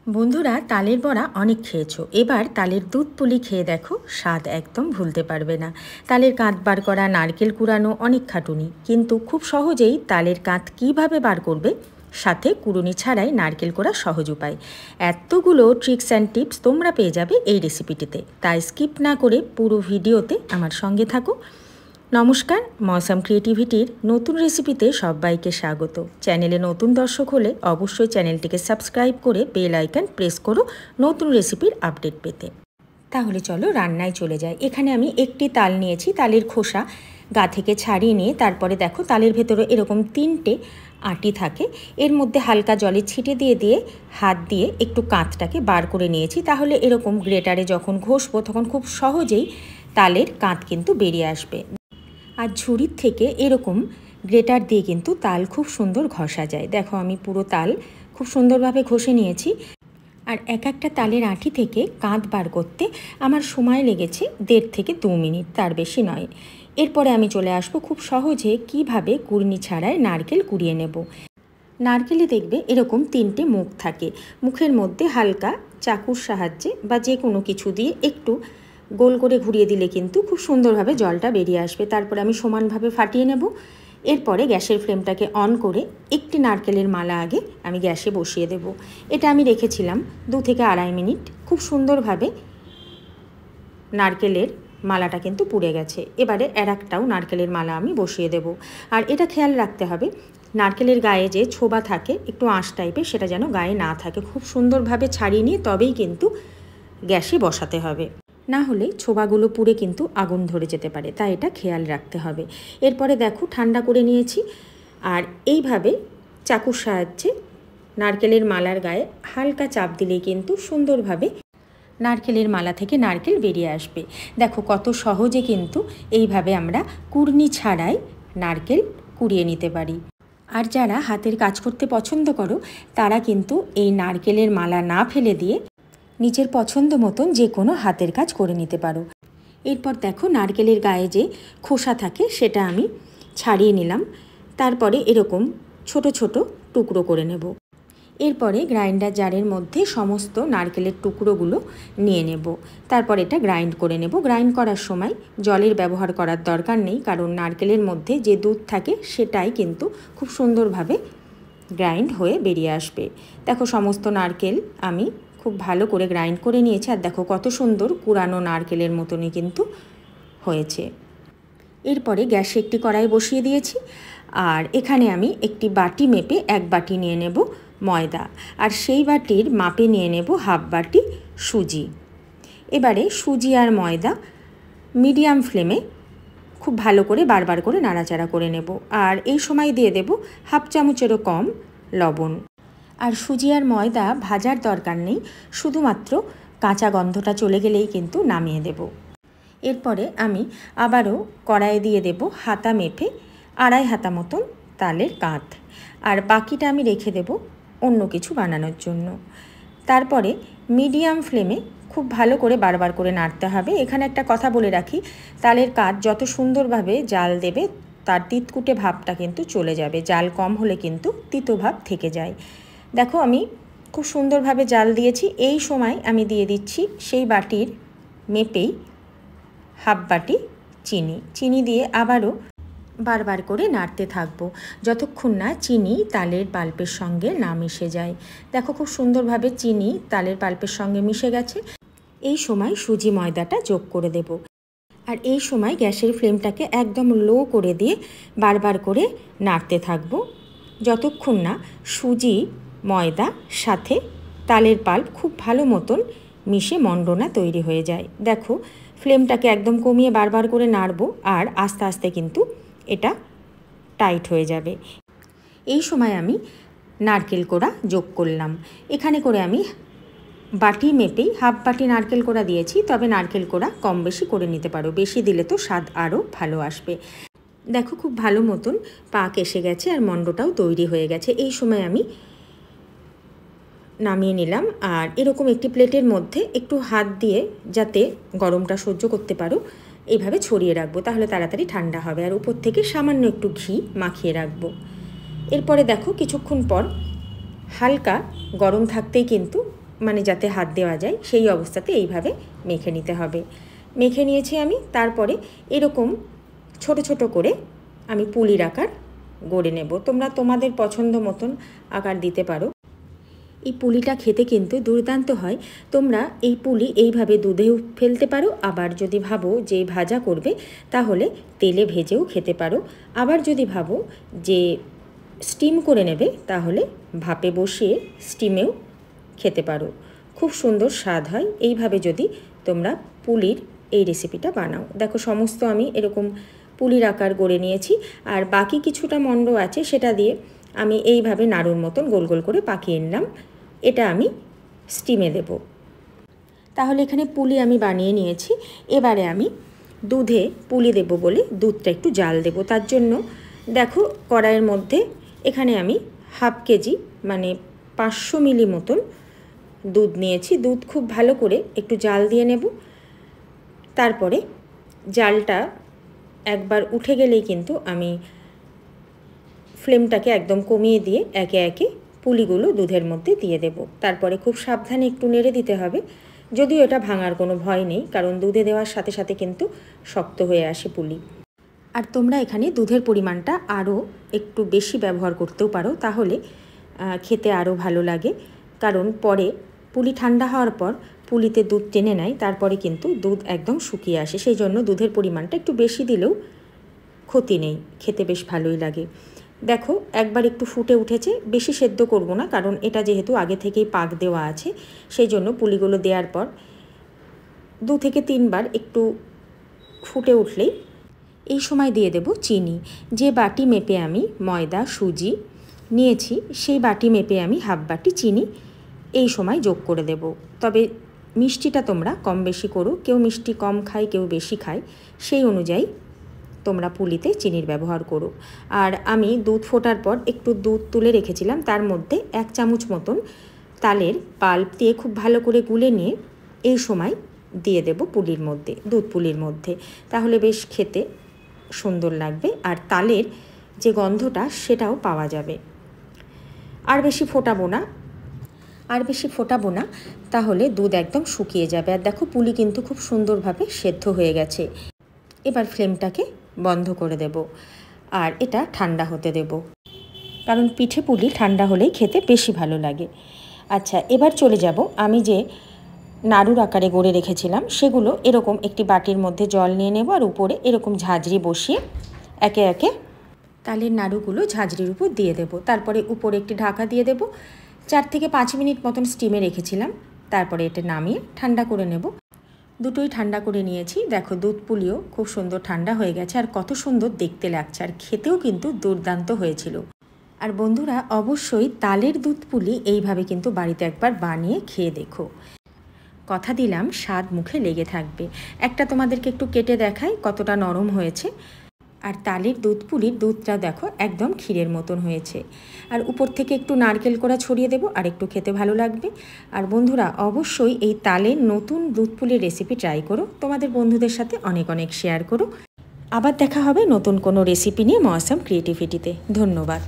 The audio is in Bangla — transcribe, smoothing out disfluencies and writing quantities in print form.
বন্ধুরা, তালের বড়া অনেক খেয়েছো। এবার তালের দুধ পুলি খেয়ে দেখো, স্বাদ একদম ভুলতে পারবে না। তালের কাঁধ বার করা, নারকেল কুড়ানো অনেক খাটুনি, কিন্তু খুব সহজেই তালের কাঁধ কীভাবে বার করবে, সাথে কুড়ুনি ছাড়াই নারকেল কোড়া সহজ উপায়। এতগুলো ট্রিক্স অ্যান্ড টিপস তোমরা পেয়ে যাবে এই রেসিপিটিতে, তাই স্কিপ না করে পুরো ভিডিওতে আমার সঙ্গে থাকো। নমস্কার, মৌসাম ক্রিয়েটিভিটির নতুন রেসিপিতে সবাইকে স্বাগত। চ্যানেলে নতুন দর্শক হলে অবশ্যই চ্যানেলটিকে সাবস্ক্রাইব করে বেল আইকন প্রেস করো নতুন রেসিপির আপডেট পেতে। তাহলে চলো রান্নায় চলে যাই। এখানে আমি একটি তাল নিয়েছি, তালের খোসা গা থেকে ছাড়িয়ে নিয়ে তারপরে দেখো তালের ভেতরে এরকম 3টে আঁটি থাকে, এর মধ্যে হালকা জলে ছিটে দিয়ে হাত দিয়ে একটু কাঁধটাকে বার করে নিয়েছি। তাহলে এরকম গ্রেটারে যখন ঘষবো তখন খুব সহজেই তালের কাঁধ কিন্তু বেরিয়ে আসবে। আর ঝুড়ির থেকে এরকম গ্রেটার দিয়ে কিন্তু তাল খুব সুন্দর ঘষা যায়। দেখো আমি পুরো তাল খুব সুন্দরভাবে ঘষে নিয়েছি। আর এক একটা তালের আঁটি থেকে কাঁধ বার করতে আমার সময় লেগেছে 1.5 থেকে 2 মিনিট, তার বেশি নয়। এরপরে আমি চলে আসবো খুব সহজে কিভাবে কুড়নি ছাড়াই নারকেল কুড়িয়ে নেব। নারকেলে দেখবে এরকম 3টে মুখ থাকে, মুখের মধ্যে হালকা চাকুর সাহায্যে বা যে কোনো কিছু দিয়ে একটু গোল করে ঘুরিয়ে দিলে কিন্তু খুব সুন্দরভাবে জলটা বেরিয়ে আসবে। তারপরে আমি সমানভাবে ফাটিয়ে নেব। এরপরে গ্যাসের ফ্লেমটাকে অন করে একটি নারকেলের মালা আগে আমি গ্যাসে বসিয়ে দেব। এটা আমি রেখেছিলাম 2 থেকে 2.5 মিনিট। খুব সুন্দরভাবে নারকেলের মালাটা কিন্তু পুড়ে গেছে। এবারে একটাও নারকেলের মালা আমি বসিয়ে দেব। আর এটা খেয়াল রাখতে হবে, নারকেলের গায়ে যে ছোবা থাকে একটু আঁশ টাইপের, সেটা যেন গায়ে না থাকে। খুব সুন্দরভাবে ছাড়িয়ে নিয়ে তবেই কিন্তু গ্যাসে বসাতে হবে, না হলে ছোবাগুলো পুড়ে কিন্তু আগুন ধরে যেতে পারে, তাই এটা খেয়াল রাখতে হবে। এরপরে দেখো ঠান্ডা করে নিয়েছি, আর এইভাবে চাকুর সাহায্যে নারকেলের মালার গায়ে হালকা চাপ দিলেই কিন্তু সুন্দরভাবে নারকেলের মালা থেকে নারকেল বেরিয়ে আসবে। দেখো কত সহজে কিন্তু এইভাবে আমরা কুড়নি ছাড়াই নারকেল কুড়িয়ে নিতে পারি। আর যারা হাতের কাজ করতে পছন্দ করো তারা কিন্তু এই নারকেলের মালা না ফেলে দিয়ে নিজের পছন্দ মতন যে কোনো হাতের কাজ করে নিতে পারো। এরপর দেখো নারকেলের গায়ে যে খোসা থাকে সেটা আমি ছাড়িয়ে নিলাম। তারপরে এরকম ছোট ছোট টুকরো করে নেব। এরপরে গ্রাইন্ডার জারের মধ্যে সমস্ত নারকেলের টুকরোগুলো নিয়ে নেব। তারপর এটা গ্রাইন্ড করে নেব। গ্রাইন্ড করার সময় জলের ব্যবহার করার দরকার নেই, কারণ নারকেলের মধ্যে যে দুধ থাকে সেটাই কিন্তু খুব সুন্দরভাবে গ্রাইন্ড হয়ে বেরিয়ে আসবে। দেখো সমস্ত নারকেল আমি খুব ভালো করে গ্রাইন্ড করে নিয়েছি। আর দেখো কত সুন্দর কুড়ানো নারকেলের মতনই কিন্তু হয়েছে। এরপরে গ্যাসে একটি কড়াই বসিয়ে দিয়েছি, আর এখানে আমি একটি বাটি মেপে 1 বাটি নিয়ে নেব ময়দা, আর সেই বাটির মাপে নিয়ে নেব 1/2 বাটি সুজি। এবারে সুজি আর ময়দা মিডিয়াম ফ্লেমে খুব ভালো করে বারবার করে নাড়াচাড়া করে নেব। আর এই সময় দিয়ে দেব 1/2 চামচেরও কম লবণ। আর সুজি আর ময়দা ভাজার দরকার নেই, শুধুমাত্র কাঁচা গন্ধটা চলে গেলেই কিন্তু নামিয়ে দেব। এরপরে আমি আবারও কড়াইয়ে দিয়ে দেব হাতা মেপে 2.5 হাতা মতন তালের কাঁধ, আর বাকিটা আমি রেখে দেব অন্য কিছু বানানোর জন্য। তারপরে মিডিয়াম ফ্লেমে খুব ভালো করে বারবার করে নাড়তে হবে। এখানে একটা কথা বলে রাখি, তালের কাঁধ যত সুন্দরভাবে জাল দেবে তার তিতকুটে ভাবটা কিন্তু চলে যাবে। জাল কম হলে কিন্তু তিতো ভাব থেকে যায়। দেখো আমি খুব সুন্দরভাবে জাল দিয়েছি। এই সময় আমি দিয়ে দিচ্ছি সেই বাটির মেপেই 1/2 বাটি চিনি দিয়ে আবারও বারবার করে নাড়তে থাকবো যতক্ষণ না চিনি তালের পাল্পের সঙ্গে না মিশে যায়। দেখো খুব সুন্দরভাবে চিনি তালের পাল্পের সঙ্গে মিশে গেছে। এই সময় সুজি ময়দাটা যোগ করে দেব। আর এই সময় গ্যাসের ফ্লেমটাকে একদম লো করে দিয়ে বারবার করে নাড়তে থাকবো যতক্ষণ না সুজি ময়দা সাথে তালের পাল্প খুব ভালো মতন মিশে মণ্ডনা তৈরি হয়ে যায়। দেখো ফ্লেমটাকে একদম কমিয়ে বারবার করে নাড়বো, আর আস্তে আস্তে কিন্তু এটা টাইট হয়ে যাবে। এই সময় আমি নারকেল কোড়া যোগ করলাম। এখানে করে আমি বাটি মেপেই 1/2 বাটি নারকেল কোড়া দিয়েছি, তবে নারকেল কোড়া কম বেশি করে নিতে পারো, বেশি দিলে তো স্বাদ আরও ভালো আসবে। দেখো খুব ভালো মতন পাক এসে গেছে আর মণ্ডটাও তৈরি হয়ে গেছে। এই সময় আমি নামিয়ে নিলাম, আর এরকম একটি প্লেটের মধ্যে একটু হাত দিয়ে যাতে গরমটা সহ্য করতে পারো এইভাবে ছড়িয়ে রাখবো, তাহলে তাড়াতাড়ি ঠান্ডা হবে। আর উপর থেকে সামান্য একটু ঘি মাখিয়ে রাখবো। এরপরে দেখো কিছুক্ষণ পর হালকা গরম থাকতেই কিন্তু মানে যাতে হাত দেওয়া যায় সেই অবস্থাতে এইভাবে মেখে নিতে হবে। মেখে নিয়েছি আমি। তারপরে এরকম ছোট ছোট করে আমি পুলির আকার গড়ে নেব। তোমরা তোমাদের পছন্দ মতন আকার দিতে পারো। এই পুলিটা খেতে কিন্তু দুর্দান্ত হয়। তোমরা এই পুলি এইভাবে দুধেও ফেলতে পারো, আবার যদি ভাবো যে ভাজা করবে তাহলে তেলে ভেজেও খেতে পারো। আবার যদি ভাবো যে স্টিম করে নেবে তাহলে ভাপে বসিয়ে স্টিমেও খেতে পারো। খুব সুন্দর স্বাদ হয় এইভাবে যদি তোমরা পুলির এই রেসিপিটা বানাও। দেখো সমস্ত আমি এরকম পুলির আকার গড়ে নিয়েছি, আর বাকি কিছুটা মণ্ড আছে সেটা দিয়ে আমি এইভাবে নাড়ুর মতন গোল গোল করে পাকিয়ে নিলাম। এটা আমি স্টিমে দেব। তাহলে এখানে পুলি আমি বানিয়ে নিয়েছি। এবারে আমি দুধে পুলি দেব বলে দুধটা একটু জাল দেব। তার জন্য দেখো কড়াইয়ের মধ্যে এখানে আমি হাফ কেজি মানে 500 মিলি মতন দুধ নিয়েছি। দুধ খুব ভালো করে একটু জাল দিয়ে নেব। তারপরে জালটা একবার উঠে গেলেই কিন্তু আমি ফ্লেমটাকে একদম কমিয়ে দিয়ে একে একে পুলিগুলো দুধের মধ্যে দিয়ে দেব। তারপরে খুব সাবধানে একটু নেড়ে দিতে হবে, যদিও এটা ভাঙার কোনো ভয় নেই, কারণ দুধে দেওয়ার সাথে সাথে কিন্তু শক্ত হয়ে আসে পুলি। আর তোমরা এখানে দুধের পরিমাণটা আরও একটু বেশি ব্যবহার করতেও পারো, তাহলে খেতে আরও ভালো লাগে। কারণ পরে পুলি ঠান্ডা হওয়ার পর পুলিতে দুধ টেনে নেয়, তারপরে কিন্তু দুধ একদম শুকিয়ে আসে। সেই জন্য দুধের পরিমাণটা একটু বেশি দিলেও ক্ষতি নেই, খেতে বেশ ভালোই লাগে। দেখো একবার একটু ফুটে উঠেছে, বেশি সেদ্ধ করব না, কারণ এটা যেহেতু আগে থেকেই পাক দেওয়া আছে। সেই জন্য পুলিগুলো দেওয়ার পর 2 থেকে 3 বার একটু ফুটে উঠলেই এই সময় দিয়ে দেব চিনি। যে বাটি মেপে আমি ময়দা সুজি নিয়েছি সেই বাটি মেপে আমি হাফ বাটি চিনি এই সময় যোগ করে দেব। তবে মিষ্টিটা তোমরা কম বেশি করো, কেউ মিষ্টি কম খায় কেউ বেশি খায়, সেই অনুযায়ী তোমরা পুলিতে চিনির ব্যবহার করো। আর আমি দুধ ফোটার পর একটু দুধ তুলে রেখেছিলাম, তার মধ্যে 1 চামচ মতন তালের পাল্প দিয়ে খুব ভালো করে গুলে নিয়ে এই সময় দিয়ে দেব পুলির মধ্যে, দুধ পুলির মধ্যে। তাহলে বেশ খেতে সুন্দর লাগবে, আর তালের যে গন্ধটা সেটাও পাওয়া যাবে। আর বেশি ফোটাবো না, তাহলে দুধ একদম শুকিয়ে যাবে। আর দেখো পুলি কিন্তু খুব সুন্দরভাবে সেদ্ধ হয়ে গেছে। এবার ফ্লেমটাকে বন্ধ করে দেব আর এটা ঠান্ডা হতে দেব, কারণ পিঠে পুলি ঠান্ডা হলেই খেতে বেশি ভালো লাগে। আচ্ছা, এবার চলে যাব আমি যে নাড়ুর আকারে গড়ে রেখেছিলাম সেগুলো এরকম একটি বাটির মধ্যে জল নিয়ে নেব, আর উপরে এরকম ঝাঁঝরি বসিয়ে একে একে তালের নাড়ুগুলো ঝাঁঝরির উপর দিয়ে দেব। তারপরে উপরে একটি ঢাকা দিয়ে দেব। 4 থেকে 5 মিনিট মতন স্টিমে রেখেছিলাম। তারপরে এটা নামিয়ে ঠান্ডা করে নেব। দুটোই ঠান্ডা করে নিয়েছি। দেখো দুধ পুলিও খুব সুন্দর ঠান্ডা হয়ে গেছে, আর কত সুন্দর দেখতে লাগছে, আর খেতেও কিন্তু দুর্দান্ত হয়েছিল। আর বন্ধুরা অবশ্যই তালের দুধ পুলি এইভাবে কিন্তু বাড়িতে একবার বানিয়ে খেয়ে দেখো। কথা দিলাম স্বাদ মুখে লেগে থাকবে। একটা তোমাদেরকে একটু কেটে দেখাই কতটা নরম হয়েছে। আর তালের দুধ পুলির দুধটা দেখো একদম ক্ষীরের মতন হয়েছে। আর উপর থেকে একটু নারকেল কোড়া ছড়িয়ে দেবো, আর একটু খেতে ভালো লাগবে। আর বন্ধুরা অবশ্যই এই তালের নতুন দুধ পুলির রেসিপি ট্রাই করো, তোমাদের বন্ধুদের সাথে অনেক অনেক শেয়ার করো। আবার দেখা হবে নতুন কোনো রেসিপি নিয়ে মৌসুম ক্রিয়েটিভিটিতে। ধন্যবাদ।